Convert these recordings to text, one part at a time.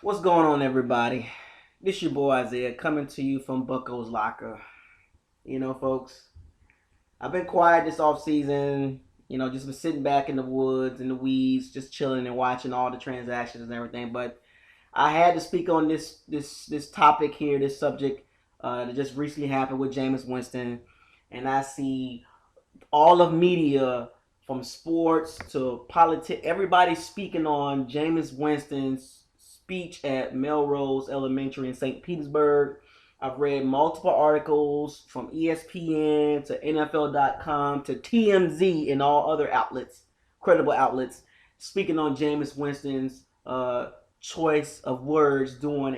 What's going on, everybody? This your boy Isaiah coming to you from Bucko's Locker. Folks, I've been quiet this off season. Just been sitting back in the woods, in the weeds, just chilling and watching all the transactions and everything. But I had to speak on this topic here, this subject that just recently happened with Jameis Winston, and I see all of media from sports to politics, everybody speaking on Jameis Winston's speech at Melrose Elementary in St. Petersburg. I've read multiple articles from ESPN to NFL.com to TMZ and all other outlets, credible outlets, speaking on Jameis Winston's choice of words during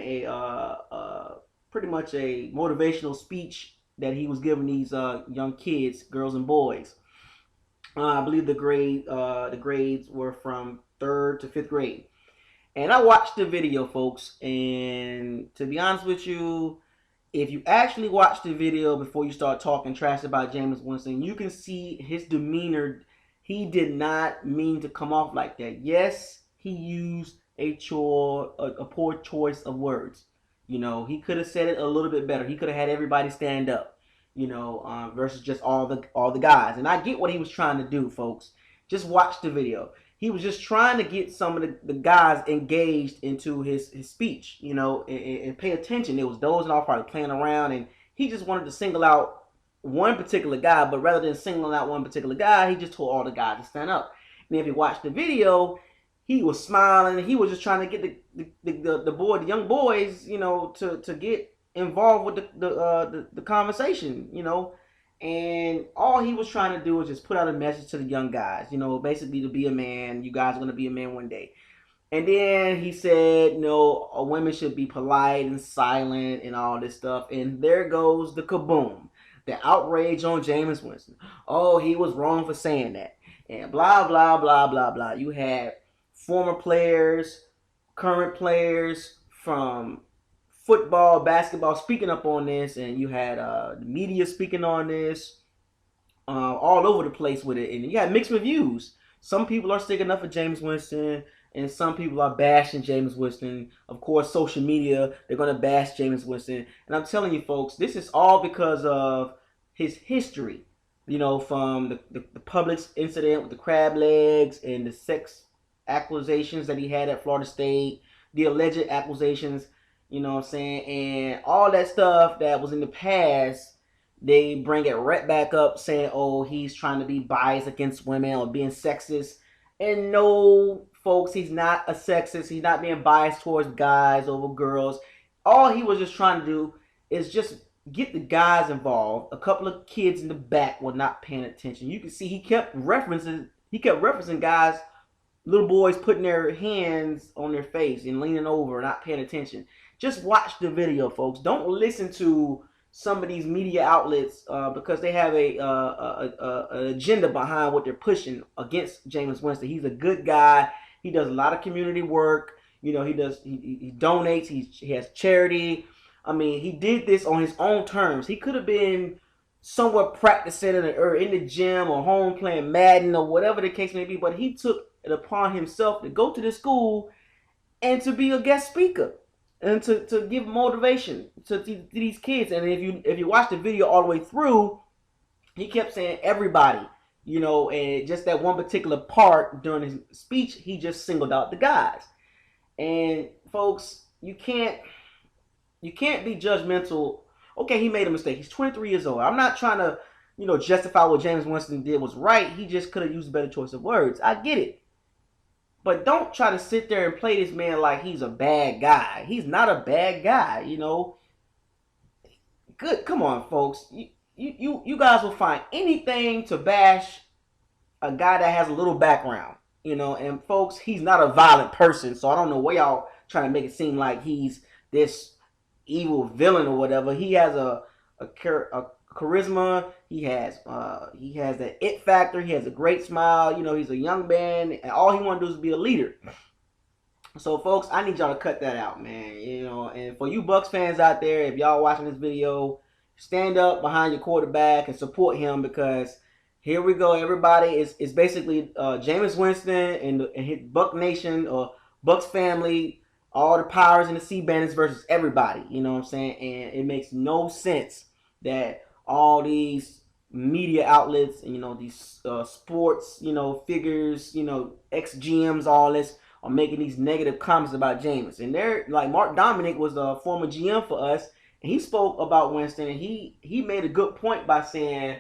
pretty much a motivational speech that he was giving these young kids, girls and boys. I believe the grades were from 3rd to 5th grade. And I watched the video, folks, and to be honest with you, if you actually watch the video before you start talking trash about Jameis Winston, you can see his demeanor. He did not mean to come off like that. Yes, he used a poor choice of words. He could have said it a little bit better. He could have had everybody stand up, versus just all the guys. And I get what he was trying to do, folks. Just watch the video. He was just trying to get some of the guys engaged into his speech, and pay attention. There was those all probably playing around, and he just wanted to single out one particular guy, but rather than singling out one particular guy, he just told all the guys to stand up. And if you watch the video, he was smiling. He was just trying to get the young boys, to get involved with the conversation, And all he was trying to do was just put out a message to the young guys, basically to be a man. You guys are going to be a man one day. And then he said, women should be polite and silent and all this stuff. And there goes the kaboom, the outrage on Jameis Winston. Oh, he was wrong for saying that. And blah, blah, blah, blah, blah. You had former players, current players from football, basketball speaking up on this, and you had the media speaking on this all over the place with it, and you had mixed reviews. Some people are sticking up for Jameis Winston, and some people are bashing Jameis Winston. Of course, social media, they're going to bash Jameis Winston. And I'm telling you, folks, this is all because of his history, from the Publix incident with the crab legs and the sex accusations that he had at Florida State, the alleged accusations, you know what I'm saying? And all that stuff that was in the past, they bring it right back up saying, oh, he's trying to be biased against women or being sexist. And no, folks, he's not a sexist. He's not being biased towards guys over girls. All he was just trying to do is just get the guys involved. A couple of kids in the back were not paying attention. You can see he kept referencing guys, little boys putting their hands on their face and leaning over, not paying attention. Just watch the video, folks. Don't listen to some of these media outlets because they have an agenda behind what they're pushing against Jameis Winston. He's a good guy. He does a lot of community work. He donates. He has charity. I mean, he did this on his own terms. He could have been somewhere practicing or in the gym or home playing Madden or whatever the case may be, but he took it upon himself to go to the school and to be a guest speaker and to give motivation to these kids. And if you watch the video all the way through, he kept saying everybody, and just that one particular part during his speech, he just singled out the guys. And folks, you can't be judgmental. Okay, he made a mistake. He's 23 years old. I'm not trying to, justify what Jameis Winston did was right. He just could have used a better choice of words. I get it. But don't try to sit there and play this man like he's a bad guy. He's not a bad guy, Good. Come on, folks. You guys will find anything to bash a guy that has a little background, And folks, he's not a violent person, so I don't know why y'all trying to make it seem like he's this evil villain or whatever. He has a charisma. He has that it factor. He has a great smile. He's a young man, and all he want to do is be a leader. So, folks, I need y'all to cut that out, man. And for you Bucs fans out there, if y'all watching this video, stand up behind your quarterback and support him, because here we go. Everybody is basically Jameis Winston and his Buck Nation or Bucs family all the powers and the C bandits versus everybody. You know what I'm saying? And it makes no sense that all these media outlets, you know, these sports, you know, figures, you know, ex GMs, all this are making these negative comments about Jameis. And they're like, Mark Dominic was a former GM for us, and he spoke about Winston, and he made a good point by saying,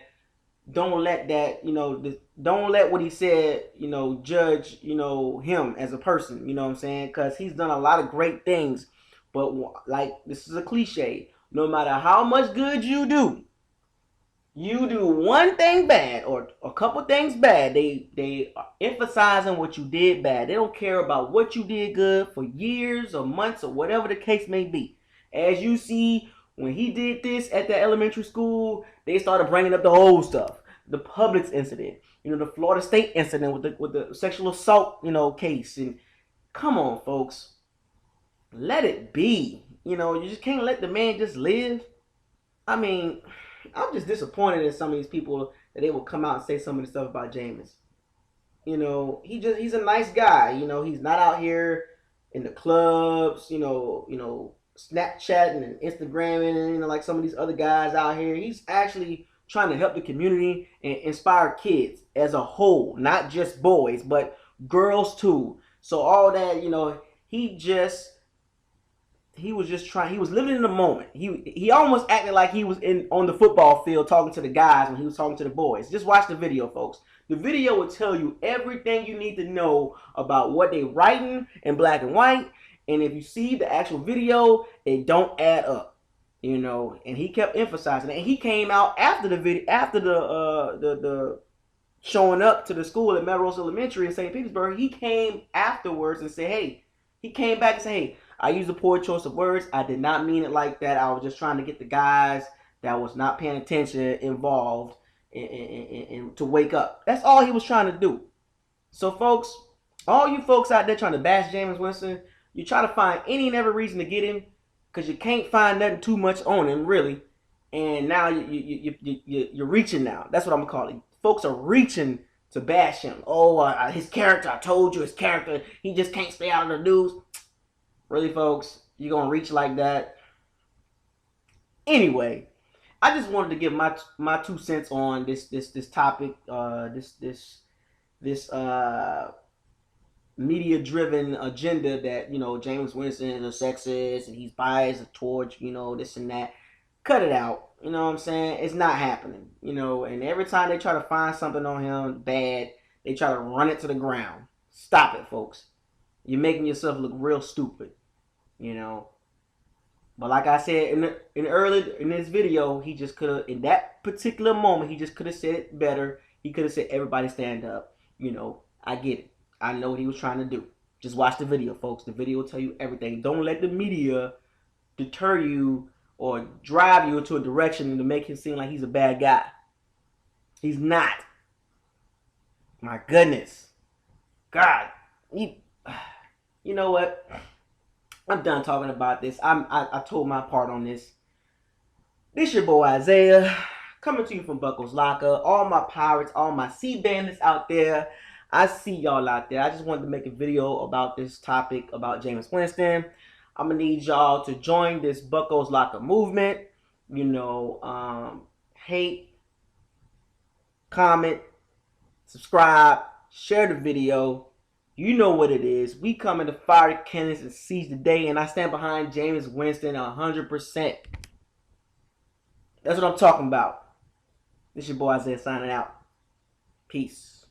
don't let that, you know, don't let what he said, you know, judge, you know, him as a person, you know what I'm saying? Because he's done a lot of great things. But like, this is a cliche. No matter how much good you do one thing bad or a couple things bad, they are emphasizing what you did bad. They don't care about what you did good for years or months or whatever the case may be. As you see, when he did this at that elementary school, they started bringing up the old stuff, the Publix incident, you know, the Florida State incident with the sexual assault, you know, case. And come on, folks, let it be. You know, you just can't let the man just live. I mean, I'm just disappointed in some of these people that they will come out and say some of the stuff about Jameis. You know, he's a nice guy. You know, he's not out here in the clubs, you know, Snapchatting and Instagramming, and, you know, like some of these other guys out here. He's actually trying to help the community and inspire kids as a whole, not just boys, but girls too. So all that, you know, he was just trying. He was living in the moment. He almost acted like he was on the football field talking to the guys when he was talking to the boys. Just watch the video, folks. The video will tell you everything you need to know about what they writing in black and white. And if you see the actual video, it don't add up, you know. And he kept emphasizing it. And he came out after the video, after the showing up to the school at Melrose Elementary in St. Petersburg. He came afterwards and said, "Hey," he came back and said, "Hey, I used a poor choice of words. I did not mean it like that. I was just trying to get the guys that was not paying attention involved and to wake up." That's all he was trying to do. So, folks, all you folks out there trying to bash Jameis Winston, you try to find any and every reason to get him because you can't find nothing too much on him, really. And now you're reaching now. That's what I'm going to call it. Folks are reaching to bash him. Oh, his character, I told you, his character, he just can't stay out of the news. Really, folks, you're going to reach like that? Anyway, I just wanted to give my 2 cents on this topic, this media-driven agenda that, you know, Jameis Winston is a sexist and he's biased towards, you know, this and that. Cut it out. You know what I'm saying? It's not happening. You know, and every time they try to find something on him bad, they try to run it to the ground. Stop it, folks. You're making yourself look real stupid, you know. But like I said in this video, he just could have, in that particular moment, he just could have said it better. He could have said, "Everybody stand up." You know, I get it. I know what he was trying to do. Just watch the video, folks. The video will tell you everything. Don't let the media deter you or drive you into a direction to make him seem like he's a bad guy. He's not. My goodness. God. You know what? I'm done talking about this. I told my part on this. This your boy Isaiah, coming to you from Buckles Locker. All my pirates, all my sea bandits out there, I see y'all out there. I just wanted to make a video about this topic about Jameis Winston. I'm going to need y'all to join this Buckles Locker movement. You know, hate, comment, subscribe, share the video. You know what it is. We coming to fire the cannons and seize the day, and I stand behind Jameis Winston 100%. That's what I'm talking about. This your boy Isaiah signing out. Peace.